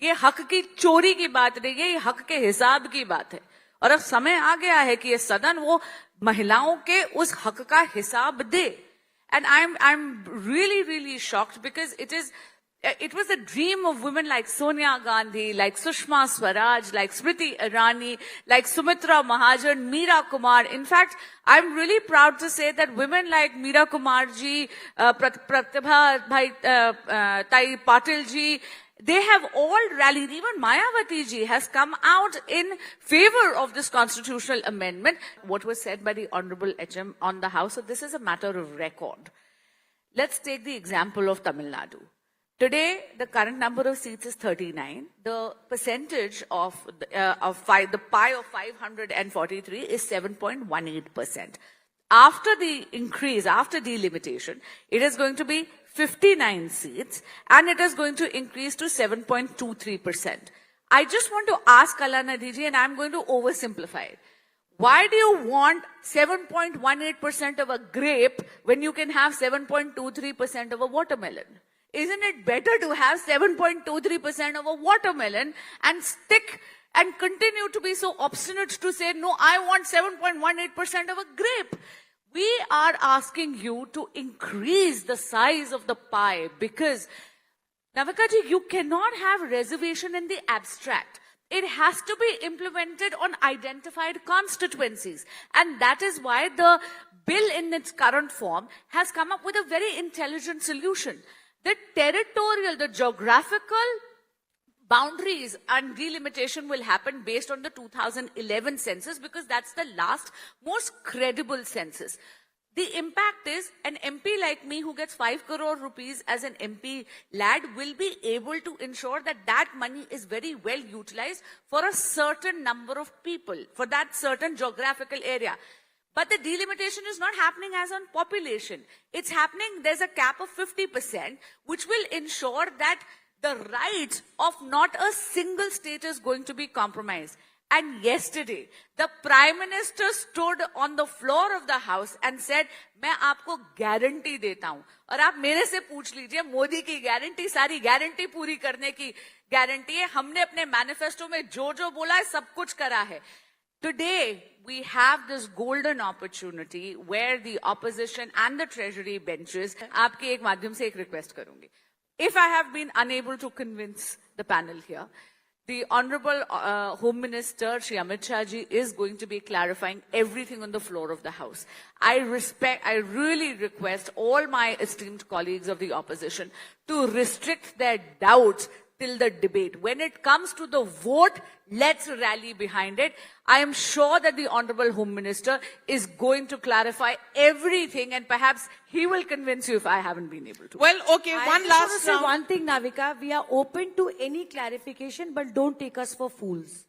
ये हक की चोरी की बात नहीं है, ये हक के हिसाब की बात है। और अब समय आ गया है कि ये सदन वो महिलाओं के उस हक का हिसाब दे। And I'm really, really shocked because it was a dream of women like Sonia Gandhi, like Sushma Swaraj, like Smriti Irani, like Sumitra Mahajan, Meera Kumar. In fact, I'm really proud to say that women like Meera Kumar ji, Pratibha Tai Patil ji, they have all rallied. Even Mayawati ji has come out in favor of this constitutional amendment. What was said by the Honorable HM on the House, so this is a matter of record. Let's take the example of Tamil Nadu. Today, the current number of seats is 39. The percentage of the pie of 543 is 7.18%. After the increase, after delimitation, it is going to be 59 seats and it is going to increase to 7.23%. I just want to ask Kalanidhi ji, and I'm going to oversimplify it. Why do you want 7.18% of a grape when you can have 7.23% of a watermelon? Isn't it better to have 7.23% of a watermelon and stick and continue to be so obstinate to say, no, I want 7.18% of a grape? We are asking you to increase the size of the pie because, Navika ji, you cannot have reservation in the abstract. It has to be implemented on identified constituencies. And that is why the bill in its current form has come up with a very intelligent solution. The territorial, the geographical boundaries and delimitation will happen based on the 2011 census because that's the last, most credible census. The impact is an MP like me who gets 5 crore rupees as an MP lad will be able to ensure that that money is very well utilized for a certain number of people, for that certain geographical area. But the delimitation is not happening as on population. It's happening, there's a cap of 50%, which will ensure that the rights of not a single state is going to be compromised. And yesterday, the Prime Minister stood on the floor of the House and said, मैं आपको guarantee देता हूं और आप मेरे से पूछ लीजिए मोदी की गारंटी सारी गारंटी पूरी करने की गारंटी है हमने अपने मैनिफेस्टो में जो जो बोला है सब कुछ करा है Today, we have this golden opportunity where the opposition and the treasury benches, आपके एक माध्यम से एक request करूंगी. If I have been unable to convince the panel here, the Honorable Home Minister, Shri Amit Shah ji, is going to be clarifying everything on the floor of the House. I really request all my esteemed colleagues of the opposition to restrict their doubts till the debate. When it comes to the vote, let's rally behind it. I am sure that the Honorable Home Minister is going to clarify everything and perhaps he will convince you if I haven't been able to. Well, okay, one last round. One thing, Navika, we are open to any clarification, but don't take us for fools.